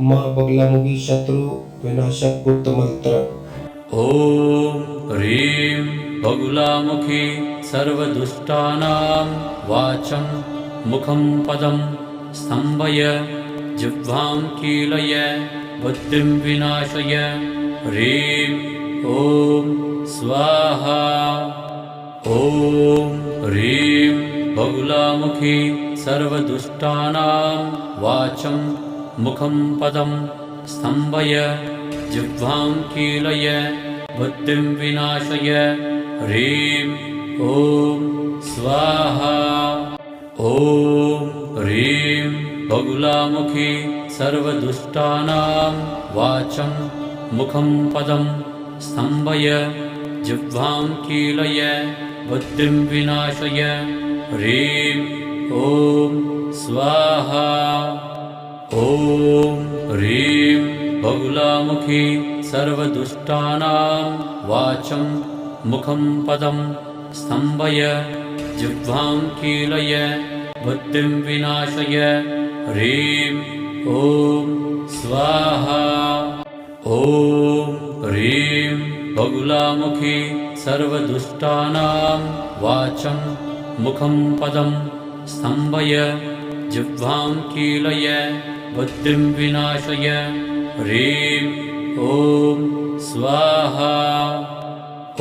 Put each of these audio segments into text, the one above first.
माँ बगलामुखी शत्रु विनाशक गुप्त मंत्र। ॐ ह्रीं बगुलामुखी सर्वदुष्टानां वाचं मुखं पदं स्तम्भय जिह्वां कीलय बुद्धिं विनाशय। ह्रीं ॐ स्वाहा। ॐ ह्रीं बगुलामुखी सर्वदुष्टानां वाचं मुखं पदं स्तम्भय जिह्वां कीलय बुद्धिं विनाशय। ह्रीं ॐ स्वाहा। ॐ ह्रीं बगुलामुखी सर्वदुष्टानां वाचं मुखं पदं स्तम्भय जिह्वां कीलय बुद्धिं विनाशय। ह्रीं ॐ स्वाहा। ॐ ह्रीं बगुलामुखी सर्वदुष्टानां वाचं मुखं पदं स्तम्भय जिह्वां कीलय बुद्धिं विनाशय। ह्रीं ॐ स्वाहा। ॐ ह्रीं बगुलामुखी सर्वदुष्टानां वाचं मुखं पदं स्तम्भय जिह्वां कीलय बुद्धिं विनाशय। ह्रीं ॐ स्वाहा।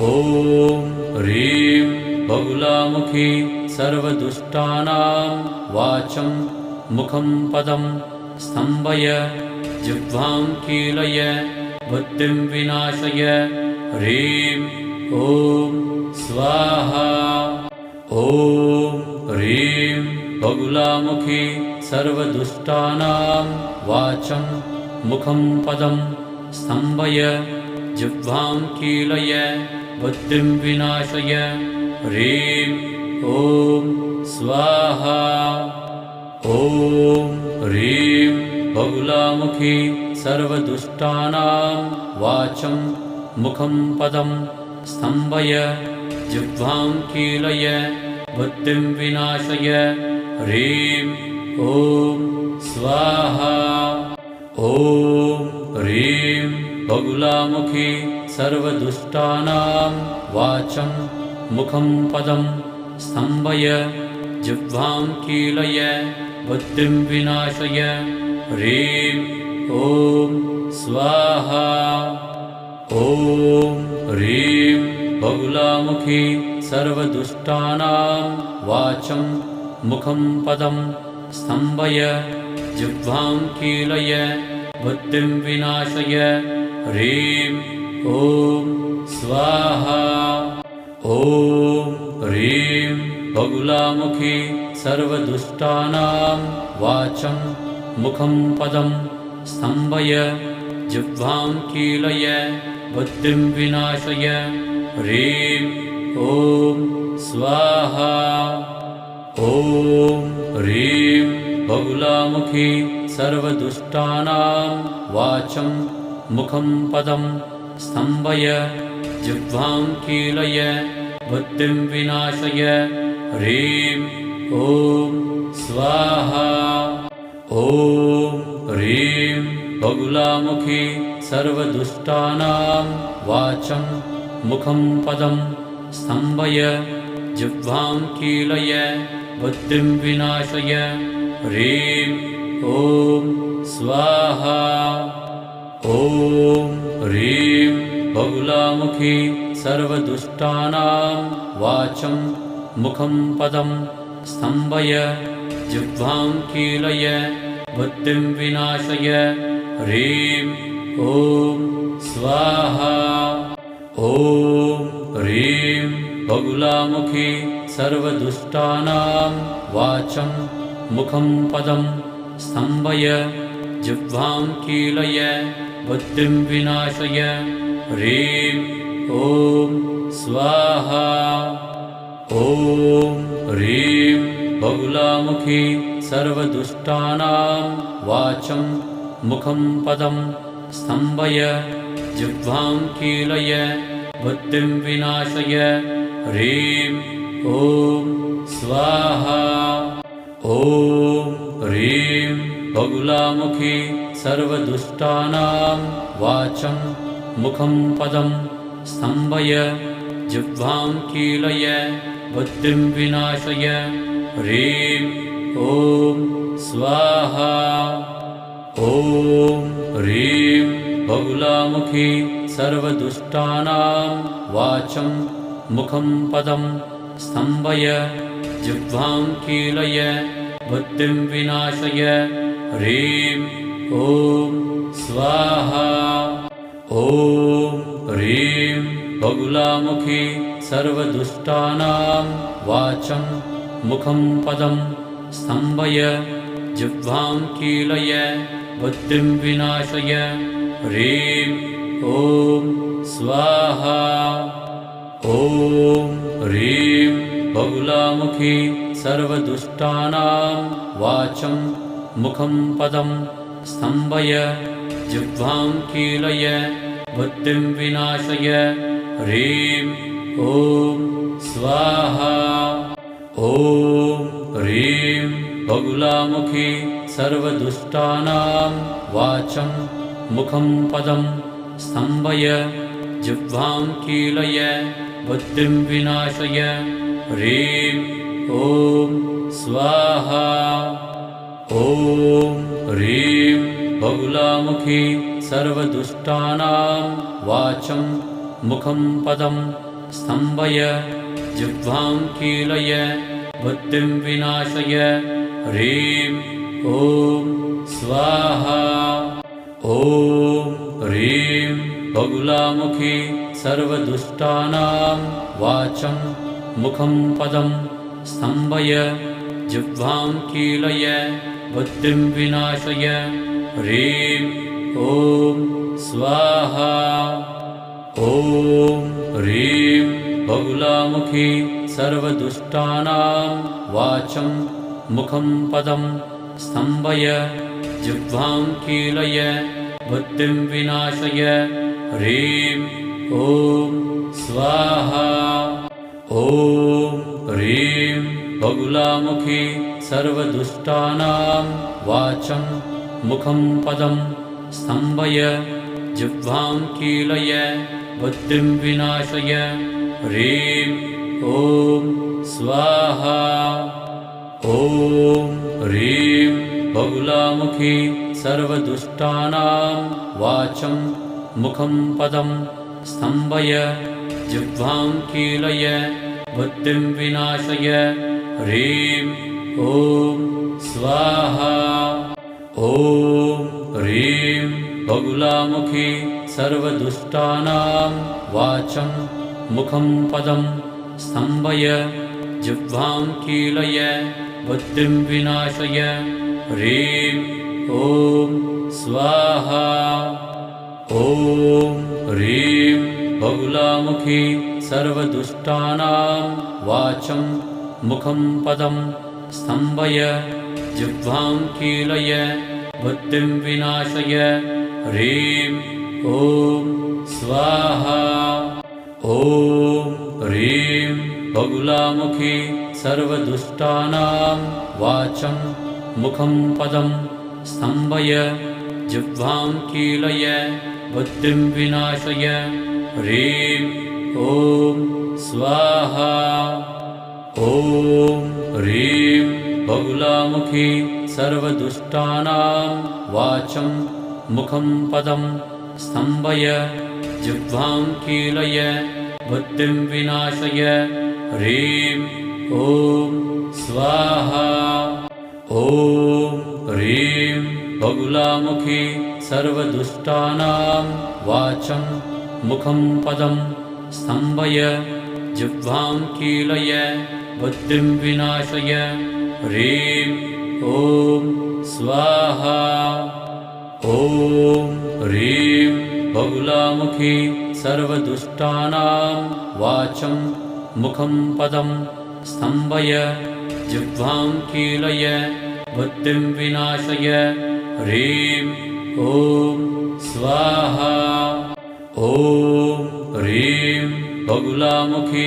ॐ ह्रीं बगुलामुखी सर्वदुष्टानां वाचं मुखं पदं स्तम्भय जिह्वां कीलय बुद्धिं विनाशय। ह्रीं ॐ स्वाहा। ॐ ह्रीं बगुलामुखी सर्वदुष्टानां वाचं मुखं पदं स्तम्भय जिह्वां कीलय बुद्धिं विनाशय। ह्रीं ॐ स्वाहा। ॐ ह्रीं बगुलामुखी सर्वदुष्टानां वाचं मुखं पदं स्तम्भय जिह्वां कीलय बुद्धिं विनाशय। ह्रीं ॐ स्वाहा। ॐ ह्रीं बगुलामुखी सर्वदुष्टानां वाचं मुखं पदं स्तम्भय जिह्वां कीलय बुद्धिं विनाशय। ह्रीं ॐ स्वाहा। ॐ ह्रीं बगुलामुखी सर्वदुष्टानां वाचं मुखं पदं स्तम्भय जिह्वां कीलय बुद्धिं विनाशय। ह्रीं ॐ स्वाहा। ॐ ह्रीं बगुलामुखी सर्वदुष्टानां वाचं मुखं पदं स्तम्भय जिह्वां कीलय बुद्धिं विनाशय। ह्रीं ॐ स्वाहा। ॐ ह्रीं बगुलामुखी सर्वदुष्टानां वाचं मुखं पदं स्तम्भय जिह्वां कीलय बुद्धिं विनाशय। ह्रीं ॐ स्वाहा। ॐ ह्रीं बगुलामुखी सर्वदुष्टानां वाचं मुखं पदं स्तम्भय जिह्वां कीलय बुद्धिं विनाशय। ह्रीं ॐ स्वाहा। ॐ ह्रीं बगुलामुखी सर्वदुष्टानां वाचं मुखं पदं स्तम्भय जिह्वां कीलय बुद्धिं विनाशय। ह्रीं ॐ स्वाहा। ॐ ह्रीं बगुलामुखी सर्वदुष्टानां वाचं मुखं पदं स्तम्भय जिह्वां कीलय बुद्धिं विनाशय। ह्रीं ॐ स्वाहा। ॐ ह्रीं बगुलामुखी सर्वदुष्टानां वाचं मुखं पदं स्तम्भय जिह्वां कीलय बुद्धिं विनाशय। ह्रीं ॐ स्वाहा। ॐ ह्रीं बगुलामुखी सर्वदुष्टानां वाचं मुखं पदं स्तम्भय जिह्वां कीलय बुद्धिं विनाशय ह्रीं ॐ स्वाहा ॐ ह्रीं बहुलामुखी सर्वदुष्टानां वाचं मुखं पदं स्तम्भय जिह्वां कीलय बुद्धिं विनाशय ह्रीं ॐ स्वाहा ॐ ह्रीं बहुलामुखी सर्वदुष्टानां वाचं मुखं पदं स्तम्भय जिह्वां कीलय बुद्धिं विनाशय ह्रीं ॐ स्वाहा ॐ ह्रीं बहुलामुखी सर्वदुष्टानां वाचं मुखं पदं स्तम्भय जिह्वां कीलय बुद्धिं विनाशय ह्रीं ॐ स्वाहा ॐ ह्रीं बहुलामुखी सर्वदुष्टानां वाचं मुखं पदं स्तम्भय जिह्वां कीलय बुद्धिं विनाशय ह्रीं ॐ स्वाहा ॐ ह्रीं बहुलामुखी सर्वदुष्टानां वाचं मुखं पदं स्तम्भय जिह्वां कीलय बुद्धिं विनाशय ह्रीं ॐ स्वाहा ॐ ह्रीं बहुलामुखी सर्वदुष्टानां वाचं मुखं पदं स्तम्भय जिह्वां कीलय बुद्धिं विनाशय ह्रीं ॐ स्वाहा ॐ ह्रीं बहुलामुखी सर्वदुष्टानां वाचं मुखं पदं स्तम्भय जिह्वां कीलय बुद्धिं विनाशय ह्रीं ॐ स्वाहा ॐ ह्रीं बहुलामुखी सर्वदुष्टानां वाचं मुखं पदं स्तम्भय जिह्वां कीलय बुद्धिं विनाशय ह्रीं ॐ स्वाहा ॐ ह्रीं बहुलामुखी सर्वदुष्टानां वाचं मुखं पदं स्तम्भय जिह्वां कीलय बुद्धिं विनाशय ह्रीं ॐ स्वाहा ॐ ह्रीं बहुलामुखी सर्वदुष्टानां वाचं मुखं पदं स्तम्भय जिह्वां कीलय बुद्धिं विनाशय ह्रीं ॐ स्वाहा ॐ ह्रीं बहुलामुखी सर्वदुष्टानां वाचं मुखं पदं स्तम्भय जिह्वां कीलय बुद्धिं विनाशय ह्रीं ॐ स्वाहा ॐ ह्रीं बहुलामुखी सर्वदुष्टानां वाचं मुखं पदं स्तम्भय जिह्वां कीलय बुद्धिं विनाशय ह्रीं ॐ स्वाहा ॐ ह्रीं बहुलामुखी सर्वदुष्टानां वाचं मुखं पदं स्तम्भय जिह्वां कीलय बुद्धिं विनाशय ह्रीं ॐ स्वाहा ॐ ह्रीं बहुलामुखी सर्वदुष्टानां वाचं मुखं पदं स्तम्भय जिह्वां कीलय बुद्धिं विनाशय ह्रीं ॐ स्वाहा ॐ ह्रीं बहुलामुखी सर्वदुष्टानां वाचं मुखं पदं स्तम्भय जिह्वां कीलय बुद्धिं विनाशय ह्रीं ॐ स्वाहा ॐ ह्रीं बहुलामुखी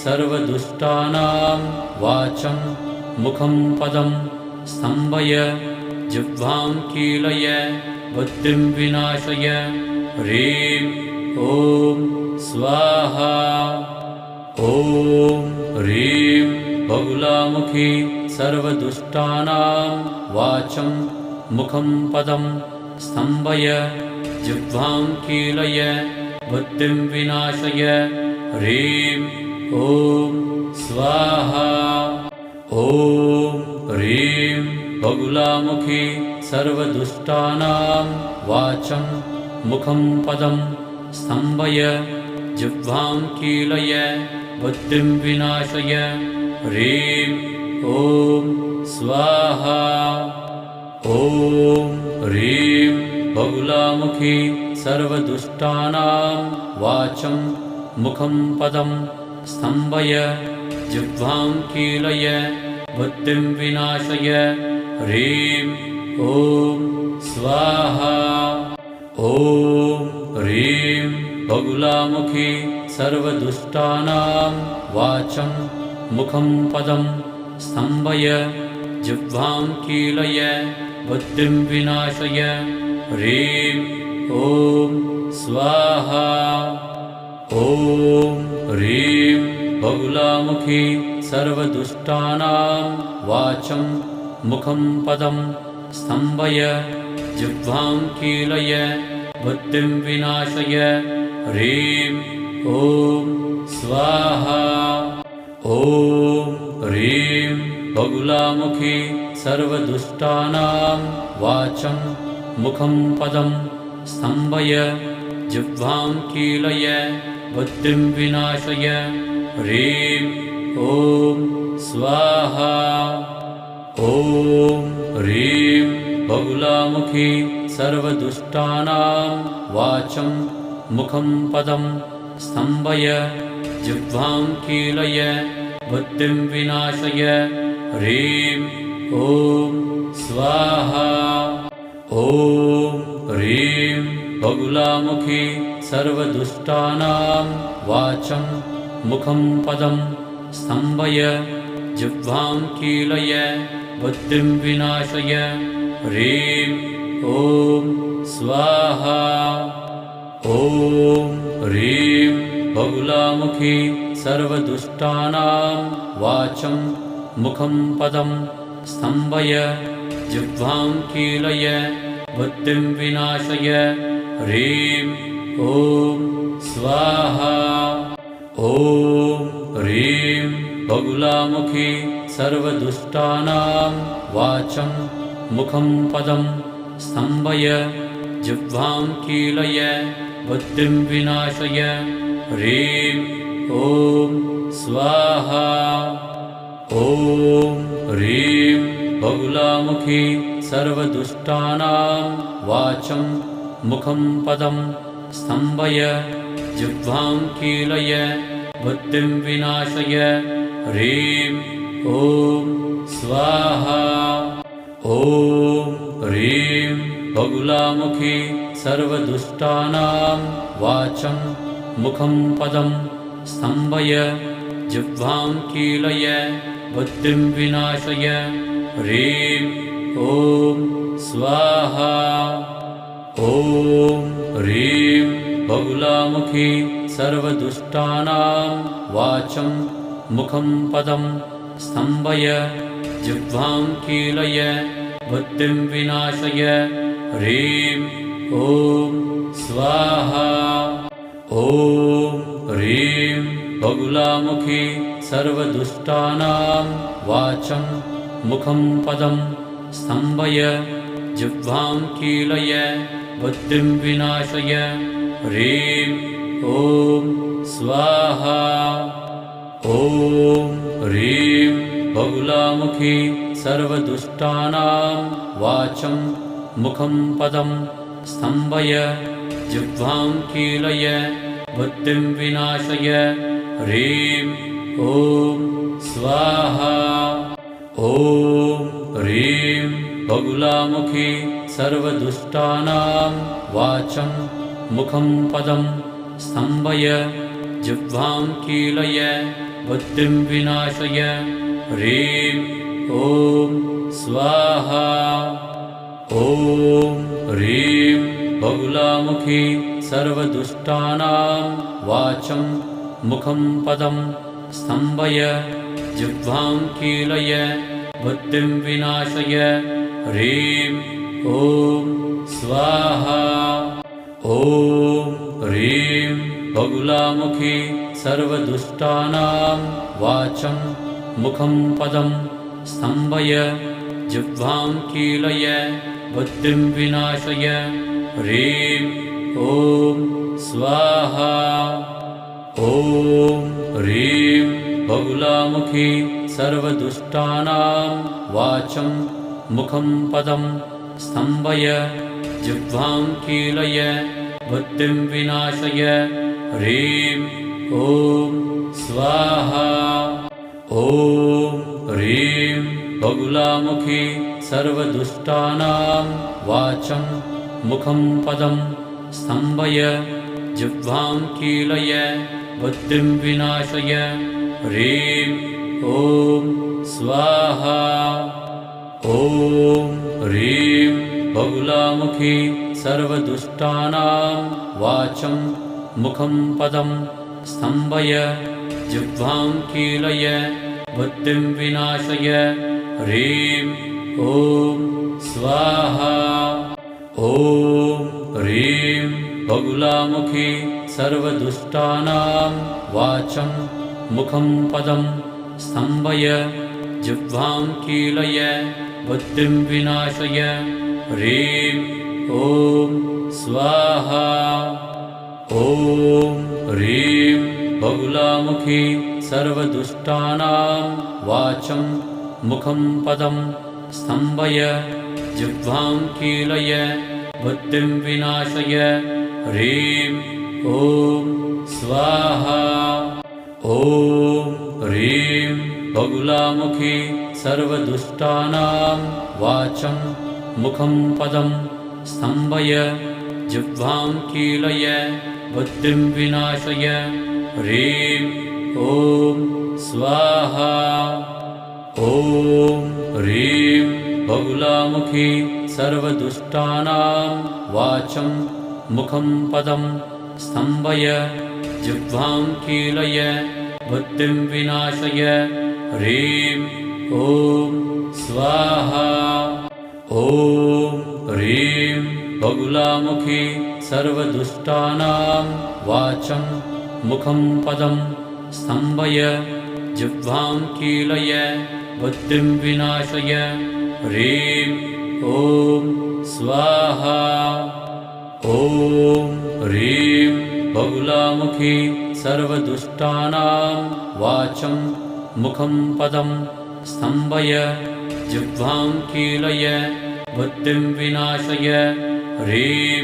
सर्वदुष्टानां वाचं मुखं पदं स्तम्भय जिह्वां कीलय बुद्धिं विनाशय ह्रीं ॐ स्वाहा ॐ ह्रीं बगुलामुखी सर्वदुष्टानां वाचं मुखं पदं स्तम्भय जिह्वां कीलय बुद्धिं विनाशय ह्रीं ॐ स्वाहा ॐ ह्रीं बगुलामुखी सर्वदुष्टानां वाचं मुखं पदं स्तम्भय जिह्वां कीलय बुद्धिं विनाशय ह्रीं ॐ स्वाहा ॐ ह्रीं बगुलामुखी सर्वदुष्टानां वाचं मुखं पदं स्तम्भय जिह्वां कीलय बुद्धिं विनाशय ह्रीं ॐ स्वाहा ॐ ह्रीं बगुलामुखी सर्वदुष्टानां वाचं मुखं पदं स्तम्भय जिह्वां कीलय बुद्धिं विनाशय ह्रीं ॐ स्वाहा ॐ ह्रीं बगुलामुखी सर्वदुष्टानां वाचं मुखं पदं स्तम्भय जिह्वां कीलय बुद्धिं विनाशय ह्रीं ॐ स्वाहा ॐ ह्रीं बगुलामुखी सर्वदुष्टानां वाचं मुखं पदं स्तम्भय जिह्वां कीलय बुद्धिं विनाशय ह्रीं ॐ स्वाहा ॐ ह्रीं बगुलामुखी सर्वदुष्टानां वाचं मुखं पदं स्तम्भय जिह्वां कीलय बुद्धिं विनाशय ह्रीं ॐ स्वाहा ॐ ह्रीं बगुलामुखी सर्वदुष्टानां वाचं मुखं पदं स्तम्भय जिह्वां कीलय बुद्धिं विनाशय ह्रीं ॐ स्वाहा ॐ ह्रीं बगुलामुखी सर्वदुष्टानां वाचं मुखं पदं स्तम्भय जिह्वां कीलय बुद्धिं विनाशय ह्रीं ॐ स्वाहा ॐ ह्रीं बगुलामुखी सर्वदुष्टानां वाचं मुखं पदं स्तम्भय जिह्वां कीलय बुद्धिं विनाशय ह्रीं ॐ स्वाहा ॐ ह्रीं बगुलामुखी सर्वदुष्टानां वाचं मुखं पदं स्तम्भय जिह्वां कीलय बुद्धिं विनाशय ह्रीं ॐ स्वाहा ॐ ह्रीं बगुलामुखी सर्वदुष्टानां वाचं मुखं पदं स्तम्भय जिह्वां कीलय बुद्धिं विनाशय ह्रीं ॐ स्वाहा ॐ ह्रीं बगुलामुखी सर्वदुष्टानां वाचं मुखं पदं स्तम्भय जिह्वां कीलय बुद्धिं विनाशय ह्रीं ॐ स्वाहा ॐ ह्रीं बगुलामुखी सर्वदुष्टानां वाचं मुखं पदं स्तम्भय जिह्वां कीलय बुद्धिं विनाशय ह्रीं ॐ स्वाहा ॐ ह्रीं बगुलामुखी सर्वदुष्टानां वाचं मुखं पदं स्तम्भय जिह्वां कीलय बुद्धिं विनाशय ह्रीं ॐ स्वाहा ॐ ह्रीं बगुलामुखी सर्वदुष्टानां वाचं मुखं पदं स्तम्भय जिह्वां कीलय बुद्धिं विनाशय ह्रीं ॐ स्वाहा ॐ ह्रीं बगुलामुखी सर्वदुष्टानां वाचं मुखं पदं स्तम्भय जिह्वां कीलय बुद्धिं विनाशय ह्रीं ॐ स्वाहा ॐ ह्रीं बगुलामुखी सर्वदुष्टानां वाचं मुखं पदं स्तम्भय जिह्वां कीलय बुद्धिं विनाशय ह्रीं ॐ स्वाहा ॐ ह्रीं बगुलामुखी सर्वदुष्टानां वाचं मुखं पदं स्तम्भय जिह्वां कीलय बुद्धिं विनाशय ह्रीं ॐ स्वाहा ॐ ह्रीं बगुलामुखी सर्वदुष्टानां वाचं मुखं पदं स्तम्भय जिह्वां कीलय बुद्धिं विनाशय ह्रीं ॐ स्वाहा ॐ ह्रीं बगुलामुखी सर्वदुष्टानां वाचं मुखं पदं स्तम्भय जिह्वां कीलय बुद्धिं विनाशय ह्रीं ॐ स्वाहा ॐ ह्रीं बगुलामुखी सर्वदुष्टानां वाचं मुखं पदं स्तम्भय जिह्वां कीलय बुद्धिं विनाशय ह्रीं ॐ स्वाहा ॐ ह्रीं बगुलामुखी सर्वदुष्टानां वाचं मुखं पदं स्तम्भय जिह्वां कीलय बुद्धिं विनाशय ह्रीं ॐ स्वाहा ॐ ह्रीं बगुलामुखी सर्वदुष्टानां वाचं मुखं पदं स्तम्भय जिह्वां कीलय बुद्धिं विनाशय ह्रीं ॐ स्वाहा ॐ ह्रीं बगुलामुखी सर्वदुष्टानां वाचं मुखं पदं स्तम्भय जिह्वां कीलय बुद्धिं विनाशय ह्रीं ॐ स्वाहा ॐ ह्रीं बगुलामुखी सर्वदुष्टानां वाचं मुखं पदं स्तम्भय जिह्वां कीलय बुद्धिं विनाशय ह्रीं ॐ स्वाहा ॐ ह्रीं बगुलामुखी सर्वदुष्टानां वाचं मुखं पदं स्तम्भय जिह्वां कीलय बुद्धिं विनाशय ह्रीं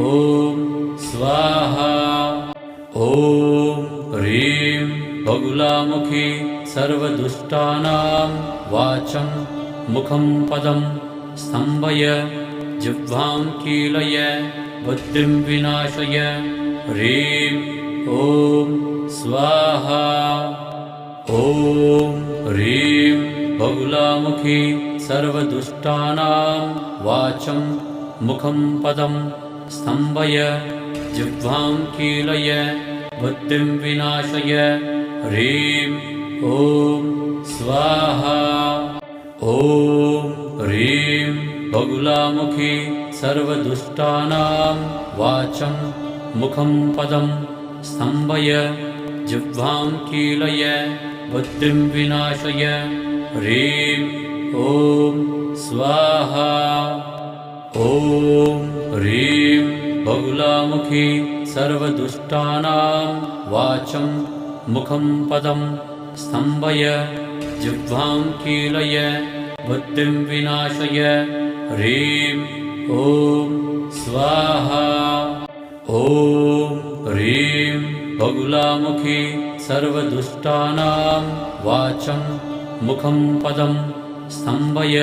ॐ स्वाहा ॐ ह्रीं बगुलामुखी सर्वदुष्टानां वाचं मुखं पदं स्तम्भय जिह्वां कीलय बुद्धिं विनाशय ह्रीं ॐ स्वाहा ॐ ह्रीं बगुलामुखी सर्वदुष्टानां वाचं मुखं पदं स्तम्भय जिह्वां कीलय बुद्धिं विनाशय ह्रीं ॐ स्वाहा ॐ ह्रीं बगुलामुखी सर्वदुष्टानां वाचं मुखं पदं स्तम्भय जिह्वां कीलय बुद्धिं विनाशय ह्रीं ॐ स्वाहा ॐ ह्रीं बगुलामुखी सर्वदुष्टानां वाचं मुखं पदं स्तम्भय जिह्वां कीलय बुद्धिं विनाशय ह्रीं ॐ स्वाहा ॐ ह्रीं बगुलामुखी सर्वदुष्टानां वाचं मुखं पदं स्तम्भय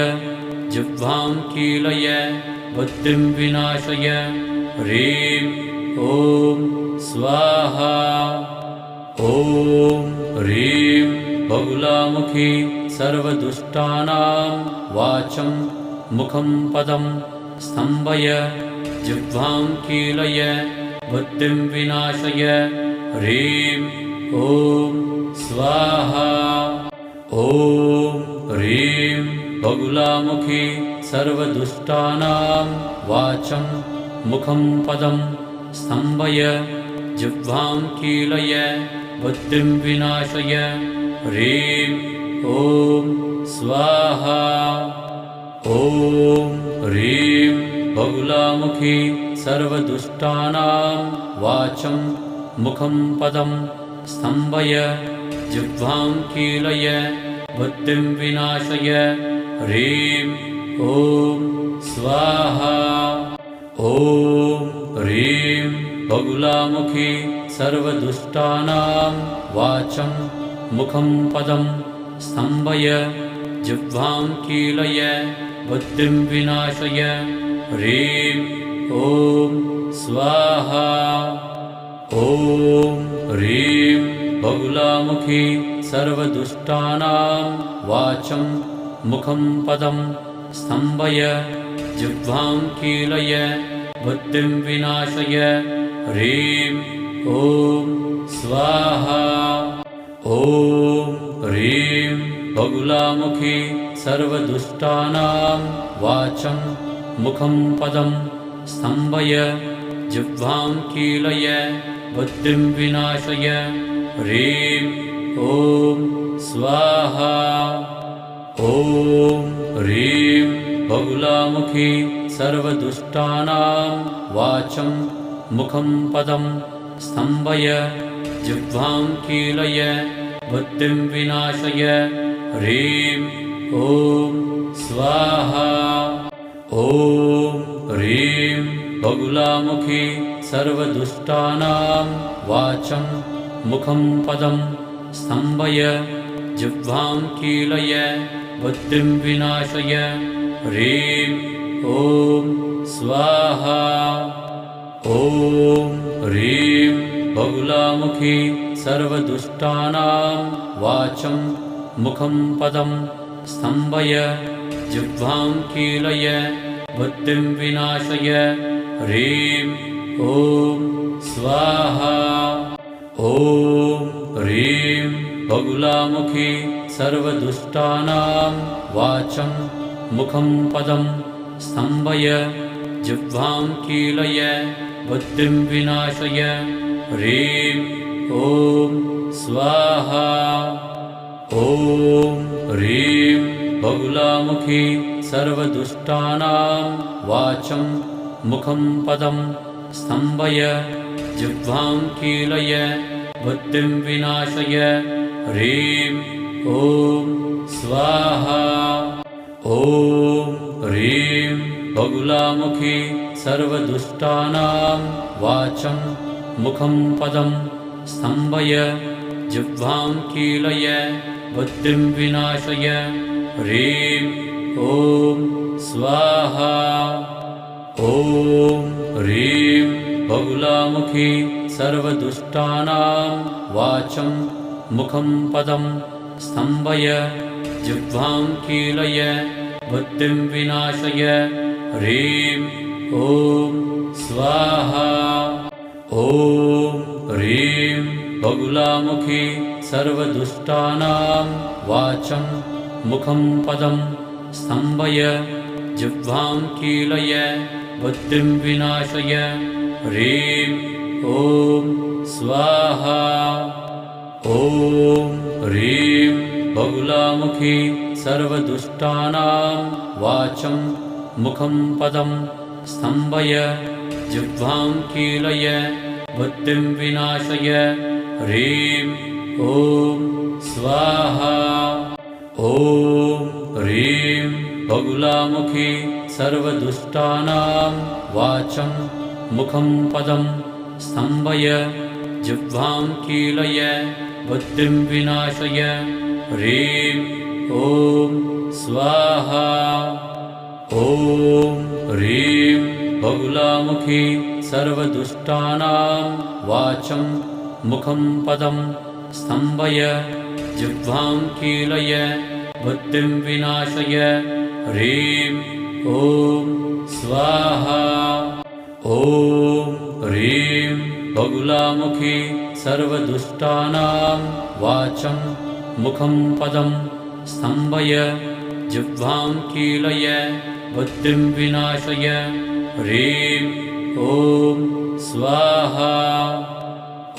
जिह्वां कीलय बुद्धिं विनाशय ह्रीं ॐ स्वाहा ॐ ह्रीं बगुलामुखी सर्वदुष्टानां वाचं मुखं पदं स्तम्भय जिह्वां कीलय बुद्धिं विनाशय ह्रीं ॐ स्वाहा ॐ ह्रीं बगुलामुखी सर्वदुष्टानां वाचं मुखं पदं स्तम्भय जिह्वां कीलय बुद्धिं विनाशय ह्रीं ॐ स्वाहा ॐ ह्रीं बगुलामुखी सर्वदुष्टानां वाचं मुखं पदं स्तम्भय जिह्वां कीलय बुद्धिं विनाशय ह्रीं ॐ स्वाहा ॐ ह्रीं बगुलामुखी सर्वदुष्टानां वाचं मुखं पदं स्तम्भय जिह्वां कीलय बुद्धिं विनाशय ह्रीं ॐ स्वाहा ॐ ह्रीं बगुलामुखी सर्वदुष्टानां वाचं मुखं पदं स्तम्भय जिह्वां कीलय बुद्धिं विनाशय ह्रीं ॐ स्वाहा ॐ ह्रीं बगुलामुखी सर्वदुष्टानां वाचं मुखं पदं स्तम्भय जिह्वां कीलय बुद्धिं विनाशय ह्रीं ॐ स्वाहा ॐ ह्रीं बगुलामुखी सर्वदुष्टानां वाचं मुखं पदं स्तम्भय जिह्वां कीलय बुद्धिं विनाशय ह्रीं ॐ स्वाहा ॐ ह्रीं बगुलामुखी सर्वदुष्टानां वाचं मुखं पदं स्तम्भय जिह्वां कीलय बुद्धिं विनाशय ह्रीं ॐ स्वाहा ॐ ह्रीं बगुलामुखी सर्वदुष्टानां वाचं मुखं पदं स्तम्भय जिह्वां कीलय बुद्धिं विनाशय ह्रीं ॐ स्वाहा ॐ ह्रीं बगुलामुखी सर्वदुष्टानां वाचं मुखं पदं स्तम्भय जिह्वां कीलय बुद्धिं विनाशय ह्रीं ॐ स्वाहा ॐ ह्रीं बगुलामुखी सर्वदुष्टानां वाचं मुखं पदं स्तम्भय जिह्वां कीलय बुद्धिं विनाशय ह्रीं ॐ स्वाहा ॐ ह्रीं बगुलामुखी सर्वदुष्टानां वाचं मुखं पदं स्तम्भय जिह्वां कीलय बुद्धिं विनाशय ह्रीं ॐ स्वाहा ॐ ह्रीं बगुलामुखी सर्वदुष्टानां वाचं मुखं पदं स्तम्भय जिह्वां कीलय बुद्धिं विनाशय ह्रीं ॐ स्वाहा ॐ ह्रीं बगुलामुखी सर्वदुष्टानां वाचं मुखं पदं स्तम्भय जिह्वां कीलय बुद्धिं विनाशय ह्रीं ॐ स्वाहा ॐ ह्रीं बगुलामुखी सर्वदुष्टानां वाचं मुखं पदं स्तम्भय जिह्वां कीलय बुद्धिं विनाशय ह्रीं ॐ स्वाहा ॐ ह्रीं बगुलामुखी सर्वदुष्टानां वाचं मुखं पदं स्तम्भय जिह्वां कीलय बुद्धिं विनाशय ह्रीं ॐ स्वाहा ॐ ह्रीं बगुलामुखी सर्वदुष्टानां वाचं मुखं पदं स्तम्भय जिह्वां कीलय बुद्धिं विनाशय ह्रीं ॐ स्वाहा ॐ ह्रीं बगुलामुखी सर्वदुष्टानां वाचं मुखं पदं स्तम्भय जिह्वां कीलय बुद्धिं विनाशय ह्रीं ॐ स्वाहा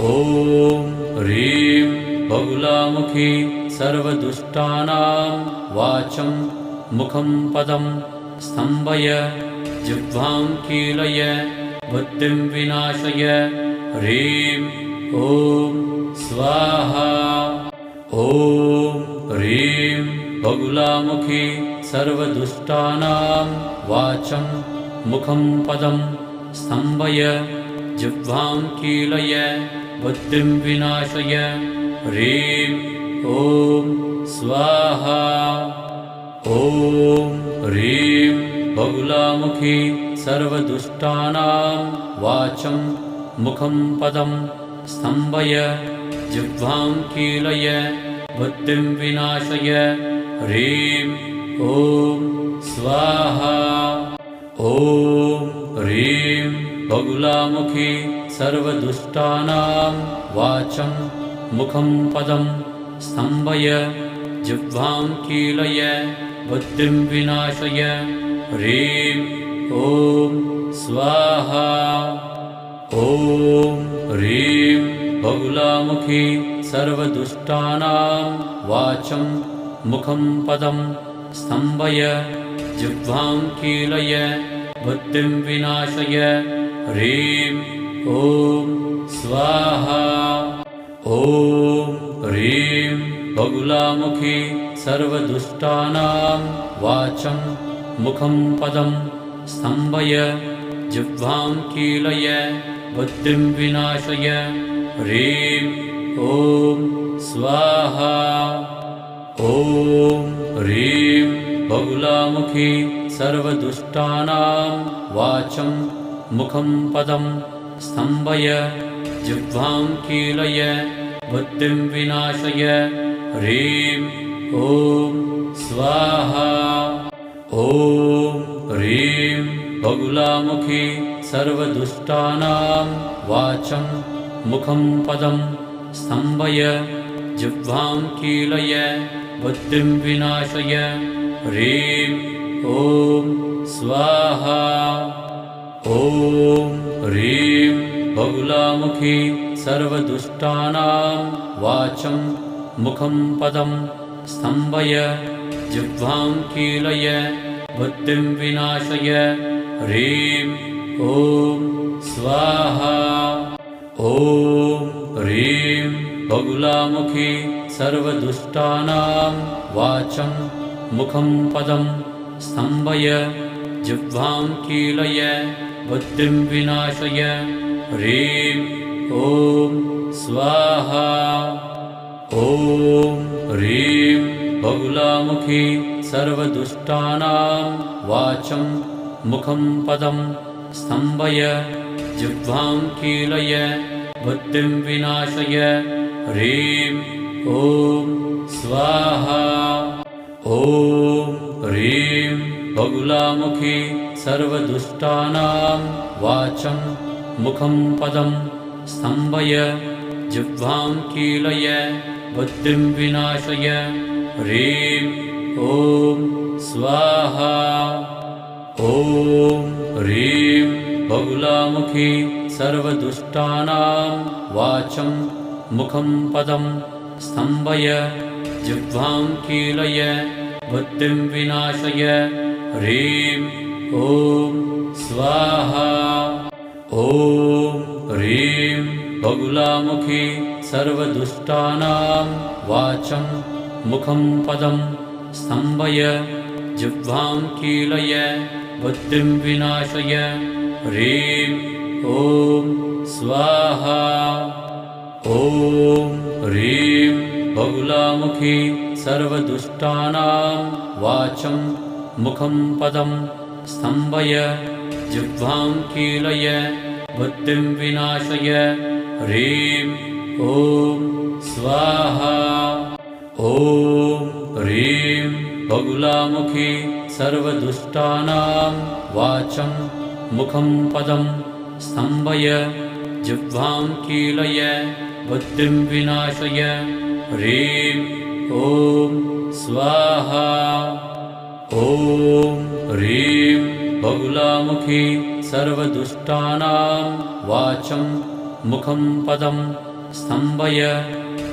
ॐ ह्रीं बगुलामुखी सर्वदुष्टानां वाचं मुखं पदं स्तम्भय जिह्वां कीलय बुद्धिं विनाशय ह्रीं ॐ स्वाहा ॐ ह्रीं बगुलामुखी सर्वदुष्टानां वाचं मुखं पदं स्तम्भय जिह्वां कीलय बुद्धिं विनाशय ह्रीं ॐ स्वाहा ॐ ह्रीं बगुलामुखी सर्वदुष्टानां वाचं मुखं पदं स्तम्भय जिह्वां कीलय बुद्धिं विनाशय ह्रीं ॐ स्वाहा ॐ ह्रीं बगुलामुखी सर्वदुष्टानां वाचं मुखं पदं स्तम्भय जिह्वां कीलय बुद्धिं विनाशय ह्रीं ॐ स्वाहा ॐ ह्रीं बगुलामुखी सर्वदुष्टानां वाचं मुखं पदं स्तम्भय जिह्वां कीलय बुद्धिं विनाशय ह्रीं ॐ स्वाहा ॐ ह्रीं बगुलामुखी सर्वदुष्टानां वाचं मुखं पदं स्तम्भय जिह्वां कीलय बुद्धिं विनाशय ह्रीं ॐ स्वाहा ॐ ह्रीं बगुलामुखी सर्वदुष्टानां वाचं मुखं पदं स्तम्भय जिह्वां कीलय बुद्धिं विनाशय ह्रीं ॐ स्वाहा ॐ ह्रीं बगुलामुखी सर्वदुष्टानां वाचं मुखं पदं स्तम्भय जिह्वां कीलय बुद्धिं विनाशय ह्रीं ॐ स्वाहा ॐ ह्रीं बगुलामुखी सर्वदुष्टानां वाचं मुखं पदं स्तम्भय जिह्वां कीलय बुद्धिं विनाशय ह्रीं ॐ स्वाहा ॐ ह्रीं बगुलामुखी सर्वदुष्टानां वाचं मुखं पदं स्तम्भय जिह्वां कीलय बुद्धिं विनाशय ह्रीं ॐ स्वाहा ॐ ह्रीं बगुलामुखी सर्वदुष्टानां वाचं मुखं पदं स्तम्भय जिह्वां कीलय बुद्धिं विनाशय ह्रीं ॐ स्वाहा ॐ ह्रीं बगुलामुखी सर्वदुष्टानां वाचं मुखं पदं स्तम्भय जिह्वां कीलय बुद्धिं विनाशय ह्रीं ॐ स्वाहा ॐ ह्रीं बगुलामुखी सर्वदुष्टानां वाचं मुखं पदं स्तम्भय जिह्वां कीलय बुद्धिं विनाशय ह्रीं ॐ स्वाहा ॐ ह्रीं बगुलामुखी सर्वदुष्टानां वाचं मुखं पदं स्तम्भय जिह्वां कीलय बुद्धिं विनाशय ह्रीं ॐ स्वाहा ॐ ह्रीं बगुलामुखी सर्वदुष्टानां वाचं मुखं पदं स्तम्भय जिह्वां कीलय बुद्धिं विनाशय ह्रीं ॐ स्वाहा ॐ ह्रीं बगुलामुखी सर्वदुष्टानां वाचं मुखं पदं स्तम्भय जिह्वां कीलय बुद्धिं विनाशय ह्रीं ॐ स्वाहा ॐ ह्रीं बहुलामुखी सर्वदुष्टानां वाचं मुखं पदं स्तम्भय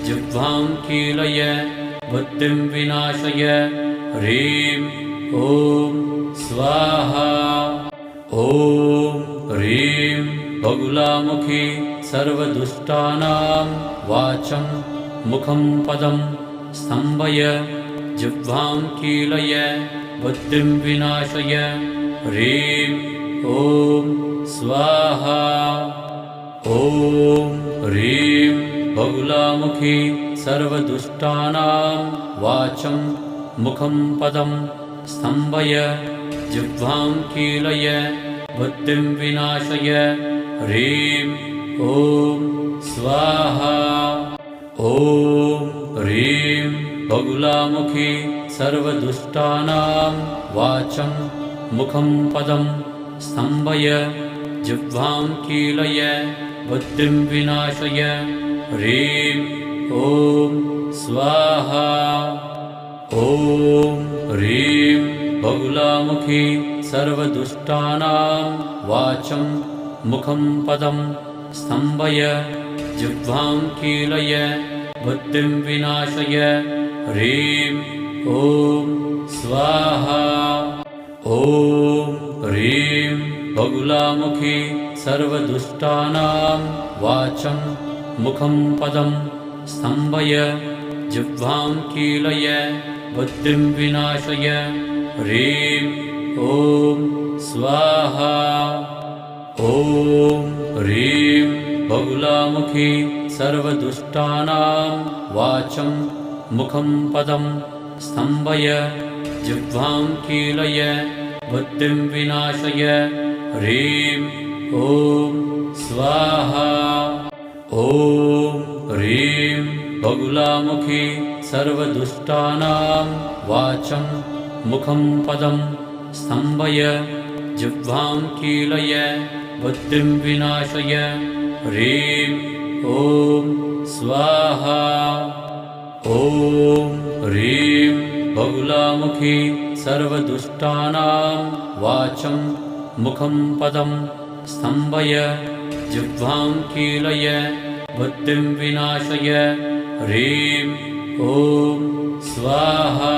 जिह्वां कीलय बुद्धिं विनाशय ह्रीं ॐ स्वाहा ॐ ह्रीं बहुलामुखी सर्वदुष्टानां वाचं मुखं पदं स्तम्भय जिह्वां कीलय बुद्धिं विनाशय ह्रीं ॐ स्वाहा ॐ ह्रीं बहुलामुखी सर्वदुष्टानां वाचं मुखं पदं स्तम्भय जिह्वां कीलय बुद्धिं विनाशय ह्रीं ॐ स्वाहा ॐ ह्रीं बहुलामुखी सर्वदुष्टानां वाचं मुखं पदं स्तम्भय जिह्वां कीलय बुद्धिं विनाशय ह्रीं ॐ स्वाहा ॐ ह्रीं बहुलामुखी सर्वदुष्टानां वाचं मुखं पदं स्तम्भय जिह्वां कीलय बुद्धिं विनाशय ह्रीं ॐ स्वाहा ॐ ह्रीं बहुलामुखी सर्वदुष्टानां वाचं मुखं पदं स्तम्भय जिह्वां कीलय बुद्धिं विनाशय ह्रीं ॐ स्वाहा ॐ ह्रीं बहुलामुखी सर्वदुष्टानां वाचं मुखं पदं स्तम्भय जिह्वां कीलय बुद्धिं विनाशय ह्रीं ॐ स्वाहा ॐ ह्रीं बहुलामुखी सर्वदुष्टानां वाचं मुखं पदं स्तम्भय जिह्वां कीलय बुद्धिं विनाशय ह्रीं ॐ स्वाहा ॐ ह्रीं बहुलामुखी सर्वदुष्टानां वाचं मुखं पदं स्तम्भय जिह्वां कीलय बुद्धिं विनाशय ह्रीं ॐ स्वाहा